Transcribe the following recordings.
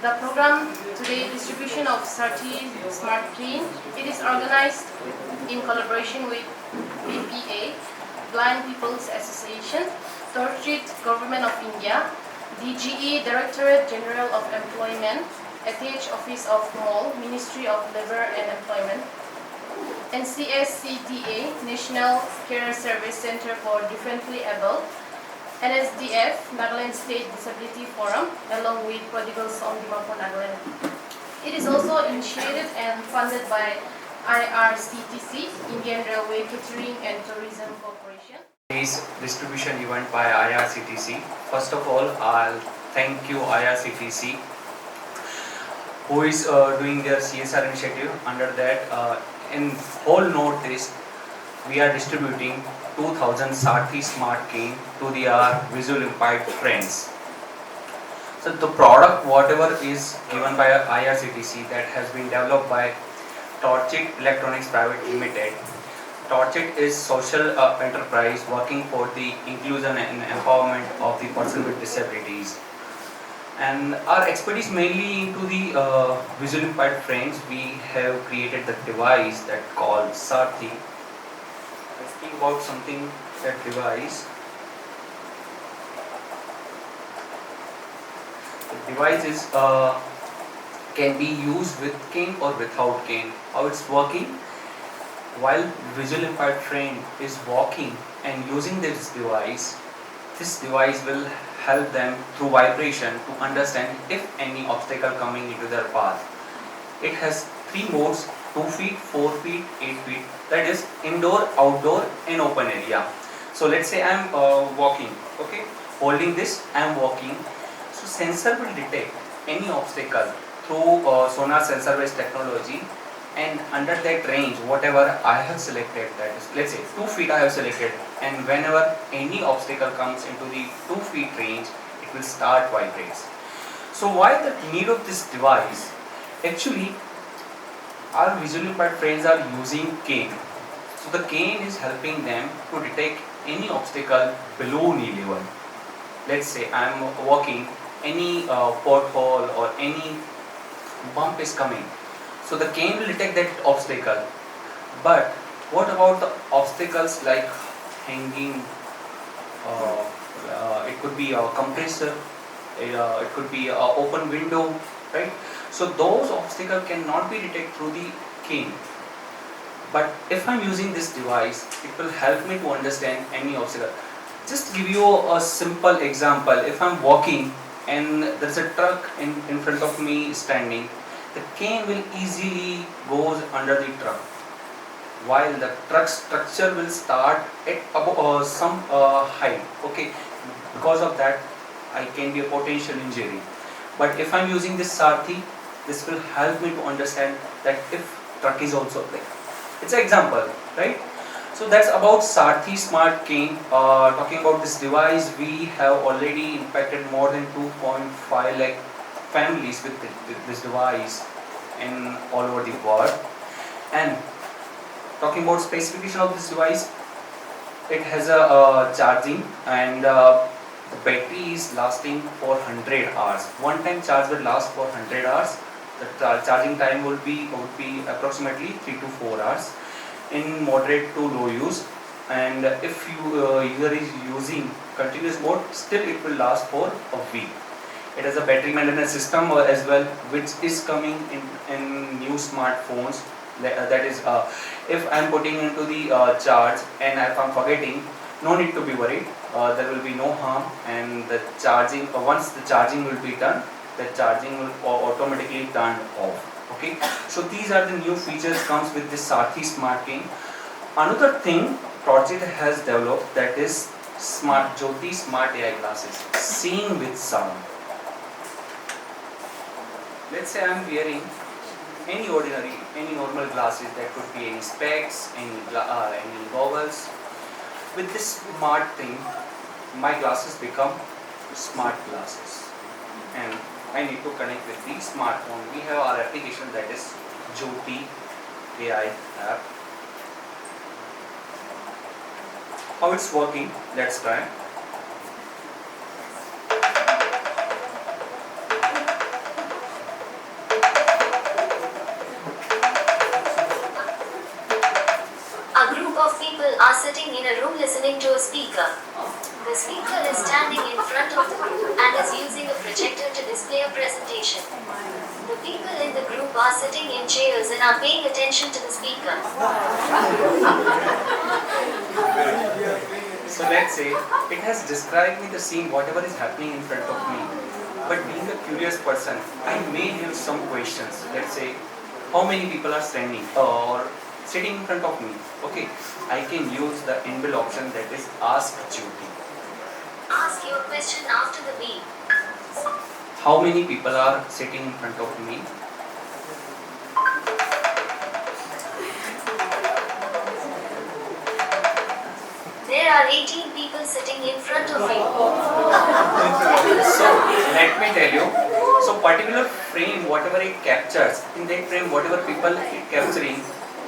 The program today, distribution of Saarthi Smart Cane, it is organized in collaboration with BPA, Blind People's Association, Torchit Government of India, DGE Directorate General of Employment, ATH Office of MOL, Ministry of Labour and Employment, NCSCDA, National Career Service Center for Differently Able, NSDF, Nagaland State Disability Forum, along with Prodigals on Dimapur, Nagaland. It is also initiated and funded by IRCTC, Indian Railway Catering and Tourism Corporation. This distribution event by IRCTC. First of all, I'll thank you IRCTC, who is doing their CSR initiative. Under that, in whole Northeast, we are distributing 2000 Saarthi Smart Cane to their visual impaired friends. So the product, whatever is given by IRCTC, that has been developed by Torchit Electronics Private Limited. Torchit is social enterprise working for the inclusion and empowerment of the person with disabilities. And our expertise mainly into the visual impaired friends. We have created the device that called Saarthi. Let's speak about something, that device. The device is can be used with cane or without cane. How it's working? While visual impaired friend is walking and using this device will help them through vibration to understand if any obstacle coming into their path. It has 3 modes: 2 feet, 4 feet, 8 feet. That is indoor, outdoor, and open area. So let's say I am walking. Okay, holding this, I am walking. So sensor will detect any obstacle through sonar sensor based technology, and under that range, whatever I have selected, that is, let's say 2 feet I have selected, and whenever any obstacle comes into the 2 feet range, it will start vibrates. So why the need of this device? Actually, our visually impaired friends are using cane. So the cane is helping them to detect any obstacle below knee level. Let's say I am walking, any pothole or any bump is coming. So the cane will detect that obstacle. But what about the obstacles like hanging? It could be a compressor. It could be an open window, right? So those obstacles cannot be detected through the cane. But if I'm using this device, it will help me to understand any obstacle. Just give you a simple example. If I'm walking and there's a truck in front of me standing, the cane will easily goes under the truck, while the truck structure will start at above some height. Okay, because of that, I can be a potential injury. But if I'm using this Saarthi, this will help me to understand that if truck is also like, it's an example, right? So that's about Saarthi Smart Cane. Talking about this device, we have already impacted more than 2.5 lakh families with this device in all over the world. And talking about specification of this device, it has a charging, and the battery is lasting for 100 hours. One time charge will last for 100 hours. The charging time would be approximately 3 to 4 hours in moderate to low use. And if user is using continuous mode, still it will last for a week. It has a battery maintenance system as well, which is coming in new smartphones. That is, if I am putting into the charge and if I am forgetting, no need to be worried. There will be no harm, and the charging, once the charging will be done, the charging will automatically turn off. Okay, so these are the new features comes with this Saarthi Smart Cane. Another thing Project has developed, that is Smart Jyoti Smart AI glasses, seeing with sound. Let's say I am wearing any normal glasses. That could be any specs, any goggles. With this smart thing, my glasses become smart glasses, and I need to connect with the smartphone. We have our application, that is Jyoti AI app. How it's working? Let's try. are sitting in a room listening to a speaker. The speaker is standing in front of the group and is using a projector to display a presentation. The people in the group are sitting in chairs and are paying attention to the speaker. So let's say it has described me the scene, whatever is happening in front of me. But being a curious person, I may have some questions. Let's say, how many people are standing or sitting in front of me? Okay, I can use the inbuilt option that is Ask Duty. Ask your question after the beep. How many people are sitting in front of me? There are 18 people sitting in front of you. So let me tell you, so particular frame, whatever it captures, in that frame, whatever people it capturing,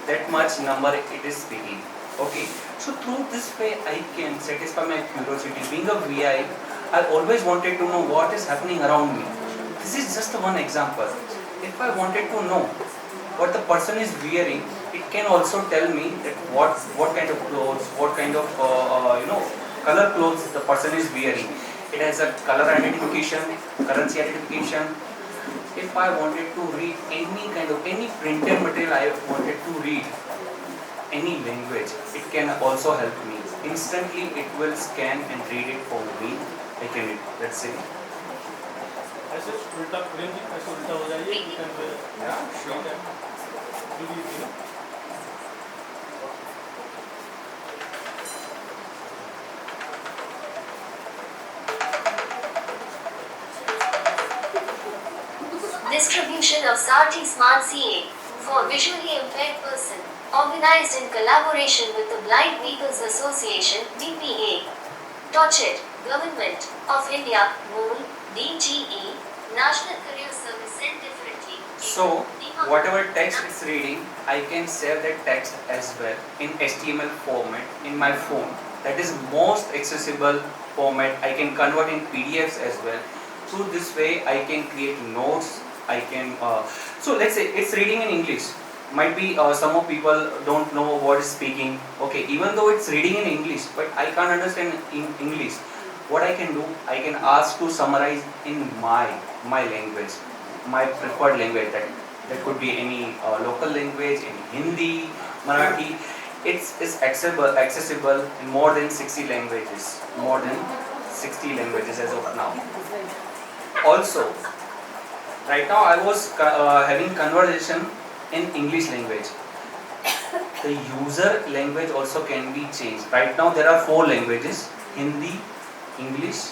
that much number it is speaking. Okay, so through this way I can satisfy my curiosity. Being a VI, I always wanted to know what is happening around me. This is just one example. If I wanted to know what the person is wearing, it can also tell me that what kind of clothes, what kind of color clothes the person is wearing. It has a color identification, currency identification. If I wanted to read any printed material, I wanted to read any language, it can also help me. Instantly it will scan and read it for me. I can read, let's say. ऐसे उल्टा प्रेम जी ऐसे उल्टा हो जाइए Yeah, sure. Distribution of Saarthi Smart CA for visually impaired person, organized in collaboration with the Blind People's Association (BPA). Touchet, Government of India, Mool, DGE, National Career Service sent differently. So whatever text it's reading, I can save that text as well in HTML format in my phone. That is most accessible format. I can convert in PDFs as well. Through this way I can create notes. I can so let's say it's reading in English. Might be some of people don't know what is speaking. Okay, even though it's reading in English, but I can't understand in English. What I can do, I can ask to summarize in my language, my preferred language. That could be any local language, in Hindi, Marathi. It's accessible in more than 60 languages. More than 60 languages as of now. Also, right now I was having conversation in English language. The user language also can be changed. Right now there are 4 languages: Hindi, English,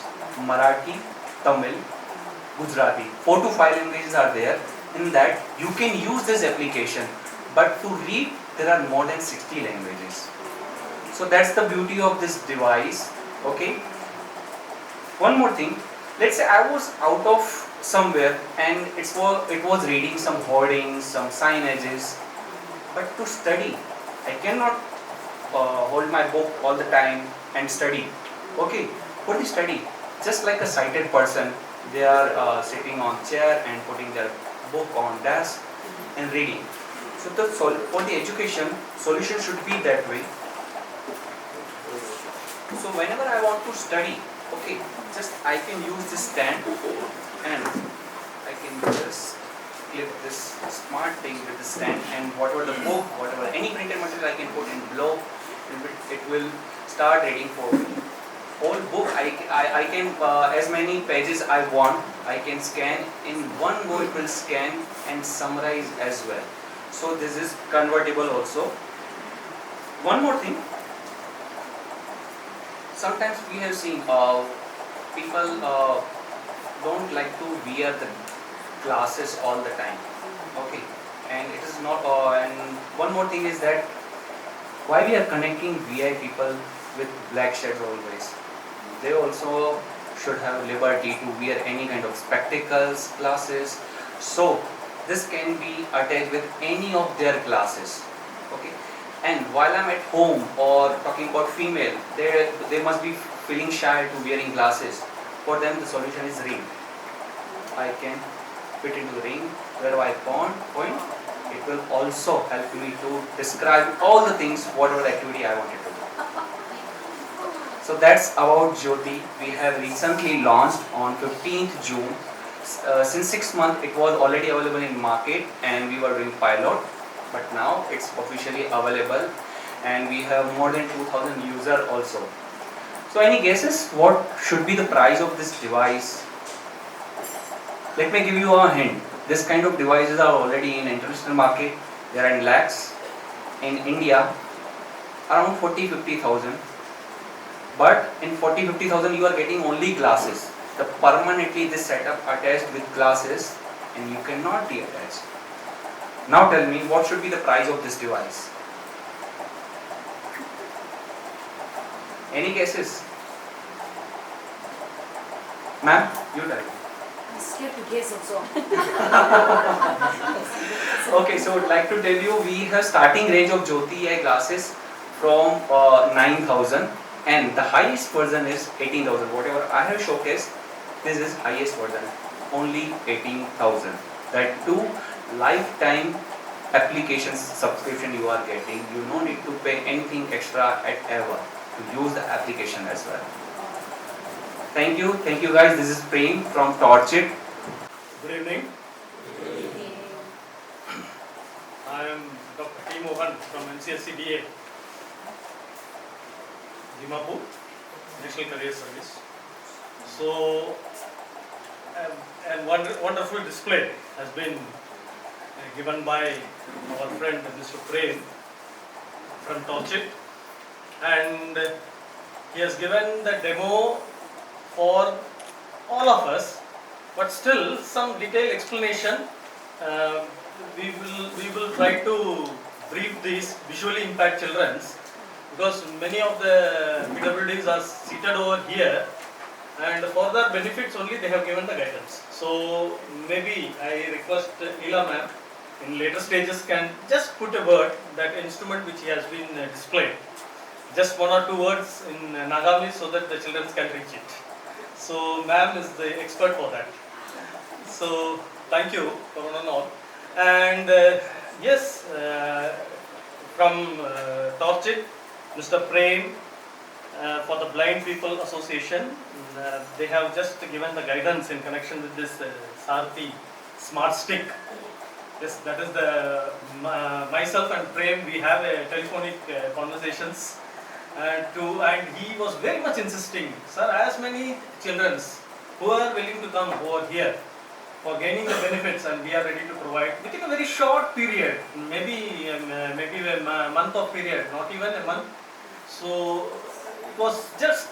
Marathi, Tamil, Gujarati. 4 to 5 languages are there. In that you can use this application, but to read there are more than 60 languages. So that's the beauty of this device. Okay. One more thing. Let's say I was out of somewhere and it was reading some hoardings, some signages. But to study, I cannot hold my book all the time and study. Okay, for the study, just like a sighted person, they are sitting on chair and putting their book on desk and reading. So for the education, solution should be that way. So whenever I want to study, okay, just I can use this stand and I can just clip this smart thing with the stand, and whatever the book, whatever any printed material I can put in below, it will start reading for me. Whole book I can as many pages I want, I can scan in one go. It will scan and summarize as well. So this is convertible also. One more thing. Sometimes we have seen people don't like to wear the glasses all the time. Okay, and it is not. And one more thing is that why we are connecting VI people with black shades always. They also should have liberty to wear any kind of spectacles, glasses. So this can be attached with any of their glasses. Okay. And while I'm at home or talking about female, they must be feeling shy to wearing glasses. For them, the solution is ring. I can fit into the ring where I point. It will also help me to describe all the things, whatever activity I wanted to do. So that's about Jyoti. We have recently launched on 15th June. Since 6 months it was already available in market and we were doing pilot, but now it's officially available and we have more than 2000 users also. So any guesses what should be the price of this device? Let me give you a hint. This kind of devices are already in international market. They are in lakhs. In India, around 40-50,000. But in 40-50,000 you are getting only glasses. The permanently this setup attached with glasses and you cannot detach. Now tell me what should be the price of this device? Any guesses? Ma'am, you tell me. I'm scared to guess also. Okay, so I would like to tell you we have starting range of Jyoti Eye glasses from 9,000 and the highest version is 18,000. Whatever I have showcased, this is highest version, only 18,000. That too, lifetime applications subscription you are getting. You no need to pay anything extra at ever to use the application as well. Thank you guys. This is Prem from Torchit. Good evening. I am Dr. T. Mohan from NCSCDA, Dimapur, National Career Service. So, a wonderful display has been given by our friend Mr. Prem from Torchit, and he has given the demo for all of us, but still some detailed explanation. We will try to brief these visually impaired children, because many of the PWDs are seated over here, and for their benefits only they have given the guidance. So maybe I request Leela ma'am in later stages can just put a word, that instrument which has been displayed, just 1 or 2 words in Nagami so that the children can reach it. So ma'am is the expert for that. So thank you for one and all. And yes, from Torchit, Mr. Prem for the Blind People Association, they have just given the guidance in connection with this Saarthi Smart Stick. Yes, that is the myself and Prem, we have a telephonic conversations. And he was very much insisting, sir, as many children who are willing to come over here for gaining the benefits, and we are ready to provide within a very short period, maybe a month of period, not even a month. So it was just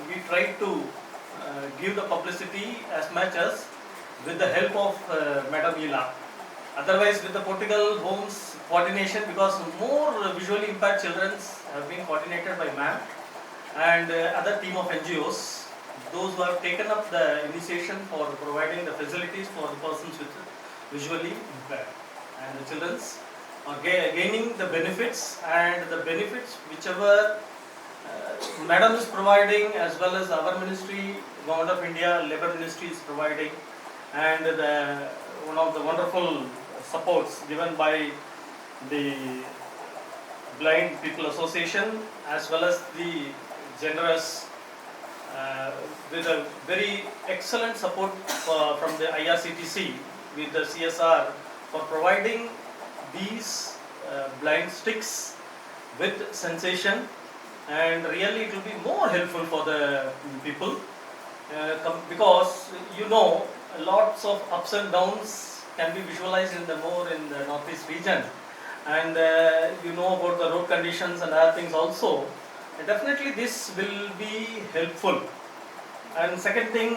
we tried to give the publicity as much as with the help of Madam Leela. Otherwise, with the political homes coordination, because more visually impaired children have been coordinated by ma'am and other team of NGOs, those who have taken up the initiation for providing the facilities for the persons with visually impaired, and the children are gaining the benefits, and the benefits whichever madam is providing, as well as our ministry, Government of India, Labour Ministry is providing, and one of the wonderful supports given by the Blind People Association, as well as the generous with a very excellent support from the IRCTC with the CSR for providing these blind sticks with sensation, and really it will be more helpful for the people because lots of ups and downs can be visualized in the northeast region, and about the road conditions and other things also. Definitely this will be helpful. And second thing,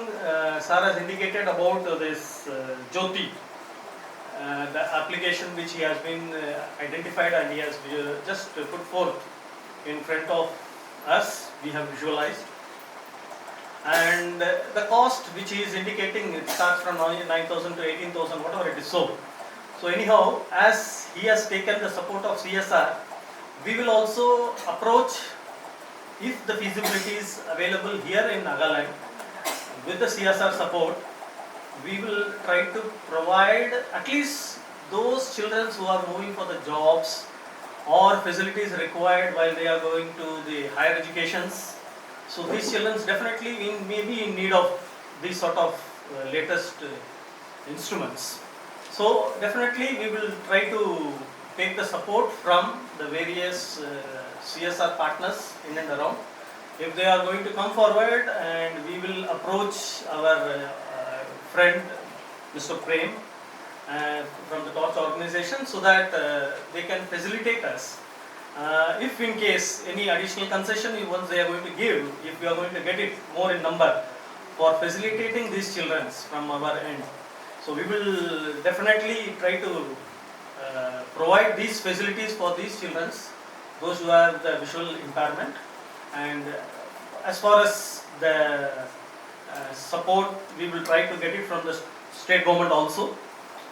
sir has indicated about this Jyoti, the application which he has been identified, and he has just put forth in front of us, we have visualized. And the cost which he is indicating, it starts from 9,000 to 18,000, whatever it is so. So anyhow, as he has taken the support of CSR, we will also approach, if the feasibility is available here in Nagaland, with the CSR support, we will try to provide at least those children who are moving for the jobs or facilities required while they are going to the higher educations, So these children definitely may be in need of these sort of latest instruments. So definitely we will try to take the support from the various CSR partners in and around. If they are going to come forward, and we will approach our friend Mr. Prem from the Torch organization, so that they can facilitate us. If in case any additional concession once they are going to give, if we are going to get it more in number for facilitating these children from our end. So we will definitely try to provide these facilities for these children, those who have the visual impairment. And as far as the support, we will try to get it from the state government also,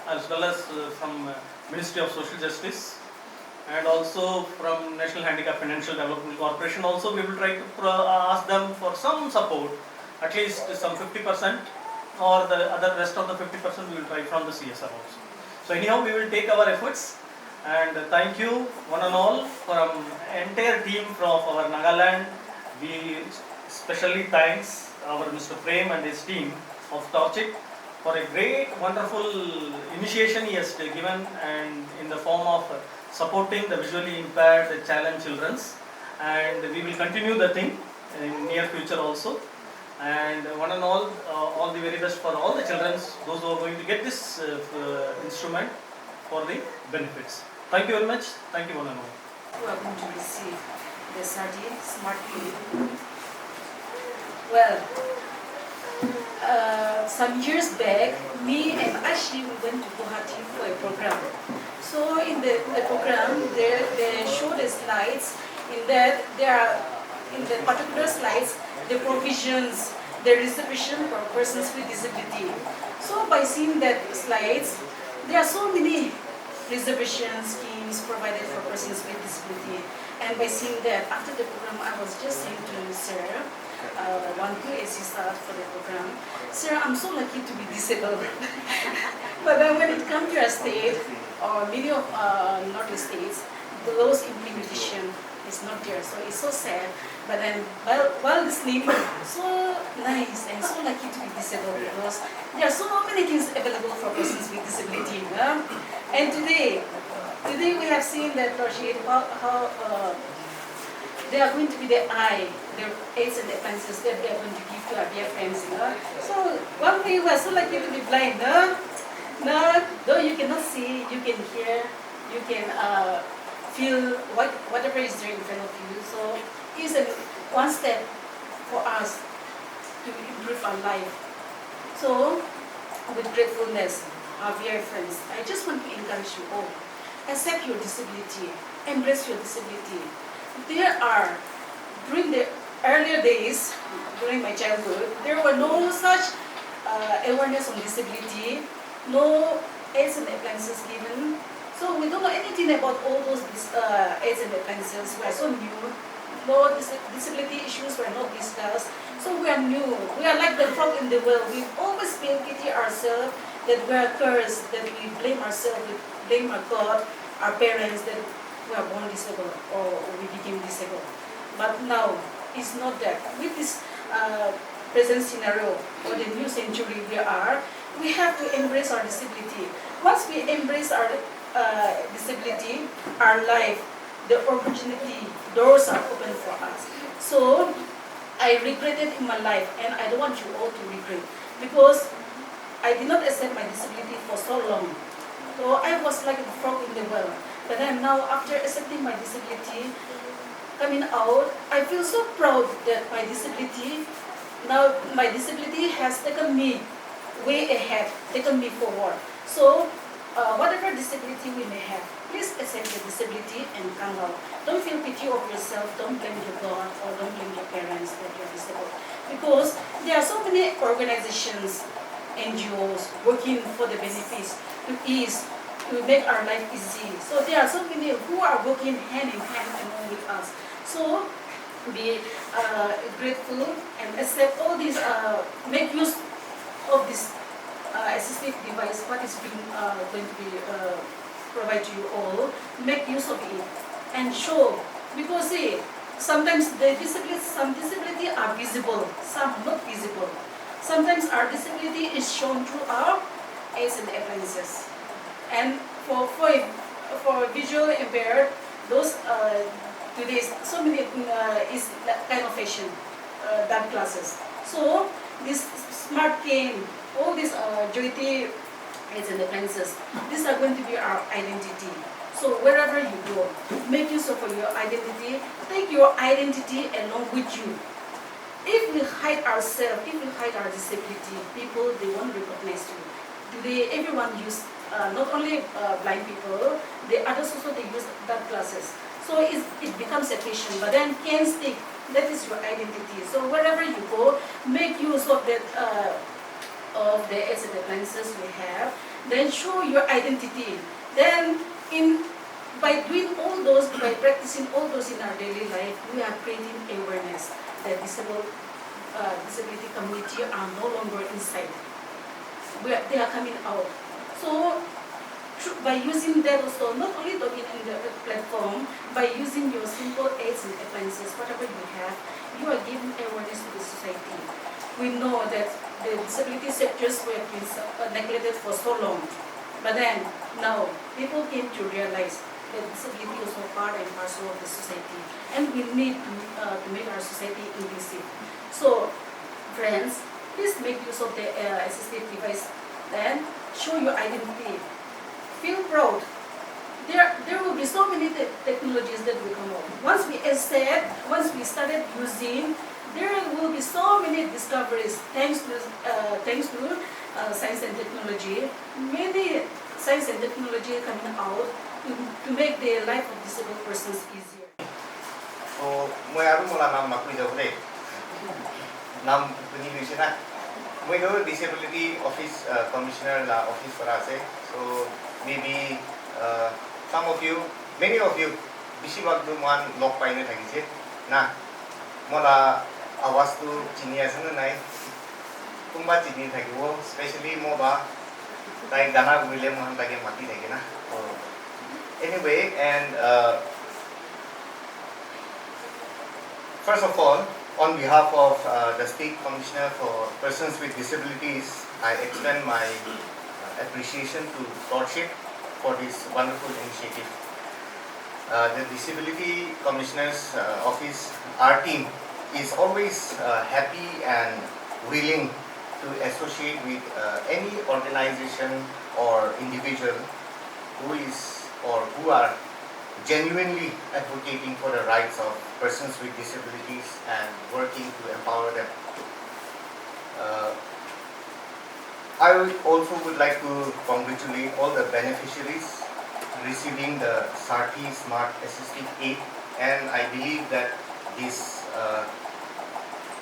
as well as from Ministry of Social Justice, and also from National Handicap Financial Development Corporation also. We will try to ask them for some support, at least some 50%, or the other rest of the 50% we will try from the CSR also. So anyhow, we will take our efforts, and thank you one and all from entire team from our Nagaland. We especially thanks our Mr. Prem and his team of Torchit for a great, wonderful initiation he has given, and in the form of supporting the visually impaired, the challenged children. And we will continue the thing in near future also. And one and all the very best for all the children, those who are going to get this instrument for the benefits. Thank you very much. Thank you one and all. Who are going to receive the Saarthi Smart Cane? Well, some years back, me and Ashley, we went to Guwahati for a program. So in the program, they show the slides. In that, there are in the particular slides the provisions, the reservation for persons with disability. So by seeing that slides, there are so many reservation schemes provided for persons with disability. And by seeing that, after the program, I was just saying to Sarah, one who assist us for the program, Sarah, I'm so lucky to be disabled. But then when it comes to our state, or many of Northeast states, those implementation is not there. So it's so sad. But then while listening, so nice and so lucky to be disabled, because there are so many things available for persons with disability. And today we have seen that how they are going to be the eye, their aids and advances that they are going to give to our dear friends. So one day we are so lucky to be blind. Though you cannot see, you can hear, you can feel whatever is there in front of you. So it's one step for us to improve our life. So with gratefulness, our dear friends, I just want to encourage you all. Accept your disability, embrace your disability. There are, during the earlier days, during my childhood, there were no such awareness on disability, no aids and appliances given. So we don't know anything about all those aids and appliances. We are so new. No disability issues were not discussed. So we are new. We are like the frog in the well. We always feel pity ourselves, that we are cursed, that we blame ourselves, we blame our God, our parents, that we are born disabled or we became disabled. But now, it's not that. With this present scenario, or the new century we have to embrace our disability. Once we embrace our disability, our life, the opportunity, doors are open for us. So, I regretted in my life, and I don't want you all to regret, because I did not accept my disability for so long. So I was like a frog in the well. But then now, after accepting my disability, coming out, I feel so proud that my disability has taken me way ahead, taken me forward. So, whatever disability we may have, please accept your disability and come out. Don't feel pity of yourself, don't blame your God, or don't blame your parents that you're disabled. Because there are so many organizations, NGOs, working for the benefits to ease, to make our life easy. So there are so many who are working hand in hand along with us. So be grateful and accept all these, make use of this assistive device, what is being going to be provided to you all. Make use of it and show, because see, sometimes some disability are visible, some not visible. Sometimes our disability is shown through our aids and appliances. And for visual impaired, those today so many is that kind of fashion, band classes. So this smart cane, all these joyty aids and appliances, these are going to be our identity. So wherever you go, make use of your identity. Take your identity along with you. If we hide ourselves, if we hide our disability, people, they won't recognize you. Today, everyone use, not only blind people, the others also, they use that glasses. So it becomes a fashion, but then cane stick, that is your identity. So wherever you go, make use of that, of the aids and appliances we have, then show your identity. Then by doing all those, by practicing all those in our daily life, we are creating awareness that disability community are no longer inside. They are coming out. So by using that also, not only talking in the platform, by using your simple aids and appliances, whatever you have, you are giving awareness to the society. We know that the disability sectors were neglected for so long, but then now people came to realize that disability is also part and parcel of the society, and we need to make our society inclusive. So, friends, please make use of the assistive device and show your identity. Feel proud. There will be so many technologies that will come out. Once we accept, once we started using, there will be so many discoveries thanks to science and technology. Many science and technology coming out to make the life of disabled persons easier. So, moi aru mola nam makui jau deh. Nam puni luisena. Moi do disability office commissioner la office para ase. So maybe some of you, many of you, bisi waktu man log paine thaki je. Na, mola awas tu chini ase na nai. Tumba chini thaki wo, especially mo ba tai gana guile mo han tage mati thaki na. Anyway, and first of all, on behalf of the State Commissioner for Persons with Disabilities, I extend my appreciation to Lordship for this wonderful initiative. The Disability Commissioner's Office, our team, is always happy and willing to associate with any organization or individual who is or who are genuinely advocating for the rights of persons with disabilities and working to empower them. I also would like to congratulate all the beneficiaries receiving the Saarthi Smart Assistive Aid, and I believe that this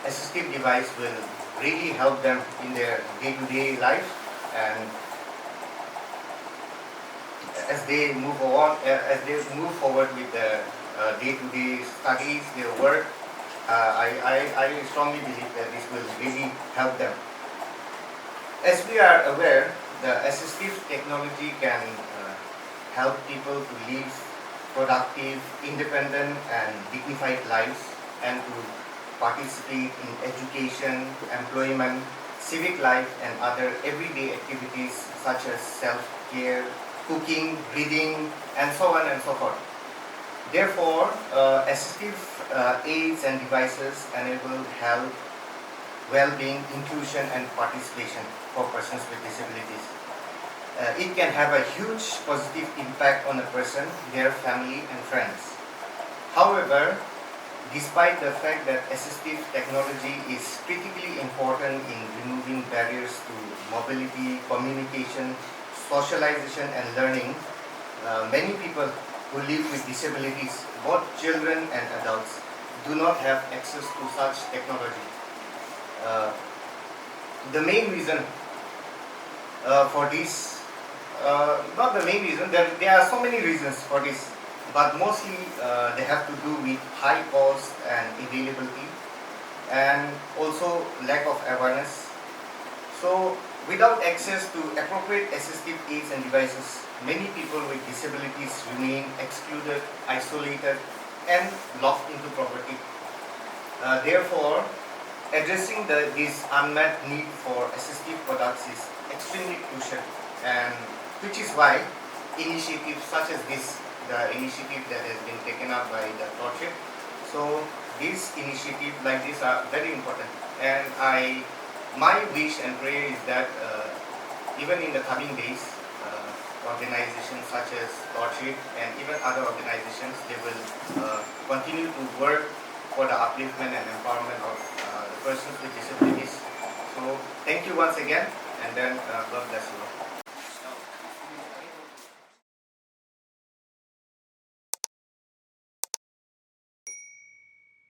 assistive device will really help them in their day-to-day life, and as they move forward with their day-to-day studies, their work, I strongly believe that this will really help them. As we are aware, the assistive technology can help people to live productive, independent and dignified lives, and to participate in education, employment, civic life and other everyday activities such as self-care, cooking, reading, and so on and so forth. Therefore, assistive aids and devices enable health, well-being, inclusion, and participation for persons with disabilities. It can have a huge positive impact on a person, their family, and friends. However, despite the fact that assistive technology is critically important in removing barriers to mobility, communication, socialization and learning, many people who live with disabilities, both children and adults, do not have access to such technology. The main reason for this, not the main reason, there are so many reasons for this, but mostly they have to do with high cost and availability, and also lack of awareness. So, without access to appropriate assistive aids and devices, many people with disabilities remain excluded, isolated, and locked into property. Therefore, addressing this unmet need for assistive products is extremely crucial, and which is why initiatives such as this, the initiative that has been taken up by the Torchit, so these initiatives like this are very important, and my wish and prayer is that even in the coming days, organizations such as Torchit and even other organizations, they will continue to work for the upliftment and empowerment of the persons with disabilities. So thank you once again, and then God bless you all.